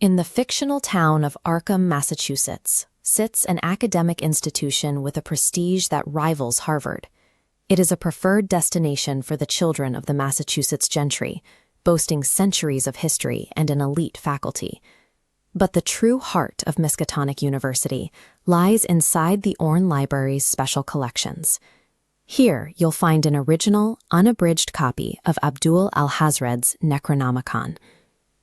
In the fictional town of Arkham, Massachusetts, sits an academic institution with a prestige that rivals Harvard. It is a preferred destination for the children of the Massachusetts gentry, boasting centuries of history and an elite faculty. But the true heart of Miskatonic University lies inside the Orne Library's special collections. Here, you'll find an original, unabridged copy of Abdul al-Hazred's Necronomicon.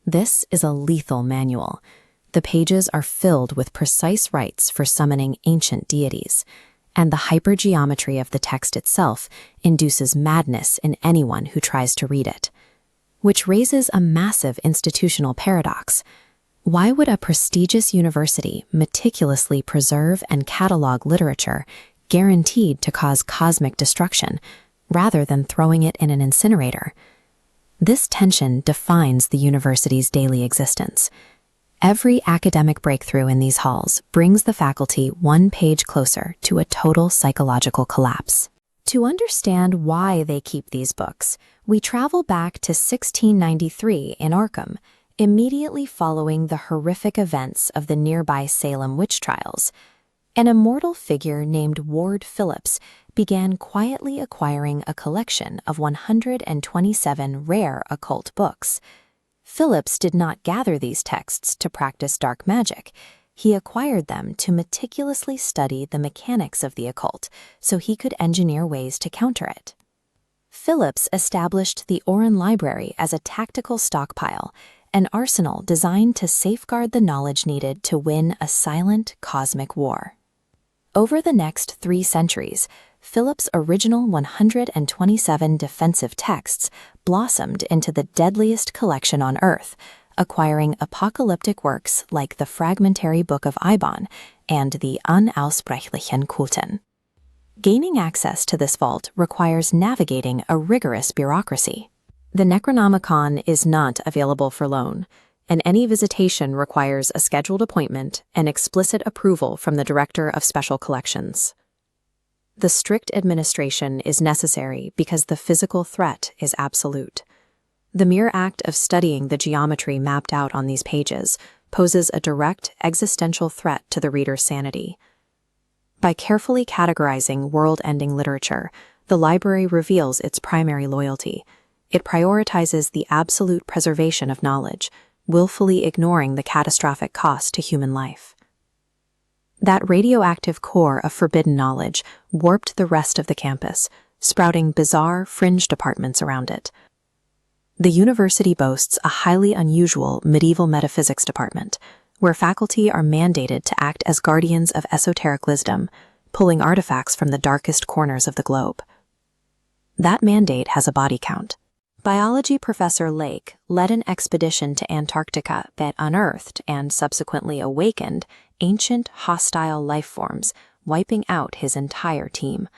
This is a lethal manual. The pages are filled with precise rites for summoning ancient deities, and the hypergeometry of the text itself induces madness in anyone who tries to read it. Which raises a massive institutional paradox. Why would a prestigious university meticulously preserve and catalog literature guaranteed to cause cosmic destruction, rather than throwing it in an incinerator? This tension defines the university's daily existence. Every academic breakthrough in these halls brings the faculty one page closer to a total psychological collapse. To understand why they keep these books, we travel back to 1693 in Arkham, immediately following the horrific events of the nearby Salem witch trials. An immortal figure named Ward Phillips began quietly acquiring a collection of 127 rare occult books. Phillips did not gather these texts to practice dark magic. He acquired them to meticulously study the mechanics of the occult so he could engineer ways to counter it. Phillips established the Orne Library as a tactical stockpile, an arsenal designed to safeguard the knowledge needed to win a silent cosmic war. Over the next 3 centuries, Phillips' original 127 defensive texts blossomed into the deadliest collection on Earth, acquiring apocalyptic works like the Fragmentary Book of Eibon and the Unaussprechlichen Kulten. Gaining access to this vault requires navigating a rigorous bureaucracy. The Necronomicon is not available for loan, and any visitation requires a scheduled appointment and explicit approval from the Director of Special Collections. The strict administration is necessary because the physical threat is absolute. The mere act of studying the geometry mapped out on these pages poses a direct existential threat to the reader's sanity. By carefully categorizing world-ending literature, the library reveals its primary loyalty. It prioritizes the absolute preservation of knowledge, willfully ignoring the catastrophic cost to human life. That radioactive core of forbidden knowledge warped the rest of the campus, sprouting bizarre fringe departments around it. The university boasts a highly unusual medieval metaphysics department, where faculty are mandated to act as guardians of esoteric wisdom, pulling artifacts from the darkest corners of the globe. That mandate has a body count. Biology professor Lake led an expedition to Antarctica that unearthed and subsequently awakened ancient hostile life forms, wiping out his entire team.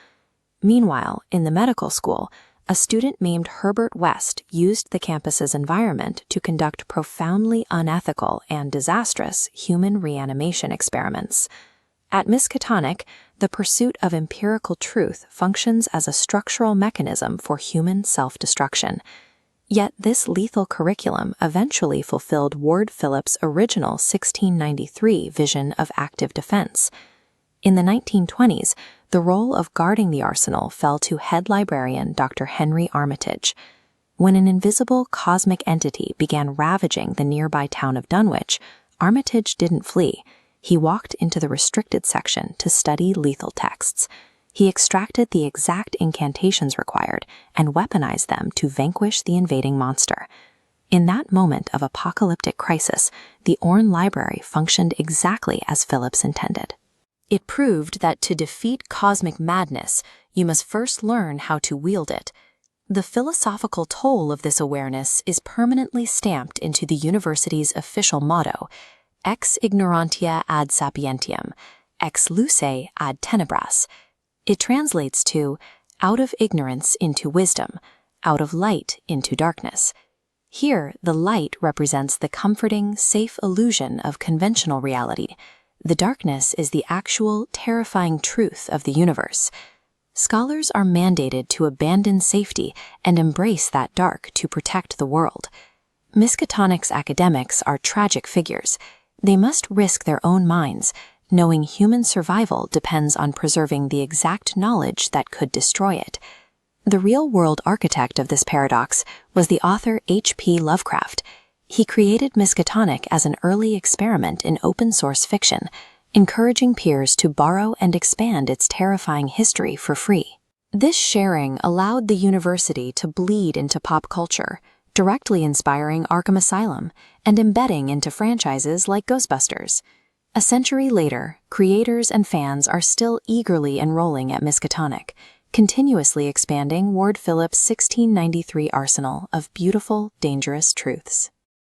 Meanwhile, in the medical school, a student named Herbert West used the campus's environment to conduct profoundly unethical and disastrous human reanimation experiments. At Miskatonic, the pursuit of empirical truth functions as a structural mechanism for human self-destruction. Yet this lethal curriculum eventually fulfilled Ward Phillips' original 1693 vision of active defense. In the 1920s, the role of guarding the arsenal fell to head librarian Dr. Henry Armitage. When an invisible cosmic entity began ravaging the nearby town of Dunwich, Armitage didn't flee. He walked into the restricted section to study lethal texts. He extracted the exact incantations required and weaponized them to vanquish the invading monster. In that moment of apocalyptic crisis, the Orne Library functioned exactly as Phillips intended. It proved that to defeat cosmic madness, you must first learn how to wield it. The philosophical toll of this awareness is permanently stamped into the university's official motto, Ex ignorantia ad sapientiam, ex luce ad tenebras. It translates to, out of ignorance into wisdom, out of light into darkness. Here, the light represents the comforting, safe illusion of conventional reality. The darkness is the actual, terrifying truth of the universe. Scholars are mandated to abandon safety and embrace that dark to protect the world. Miskatonic's academics are tragic figures. They must risk their own minds, knowing human survival depends on preserving the exact knowledge that could destroy it. The real-world architect of this paradox was the author H.P. Lovecraft. He created Miskatonic as an early experiment in open-source fiction, encouraging peers to borrow and expand its terrifying history for free. This sharing allowed the university to bleed into pop culture, directly inspiring Arkham Asylum and embedding into franchises like Ghostbusters. A century later, creators and fans are still eagerly enrolling at Miskatonic, continuously expanding Ward Phillips' 1693 arsenal of beautiful, dangerous truths.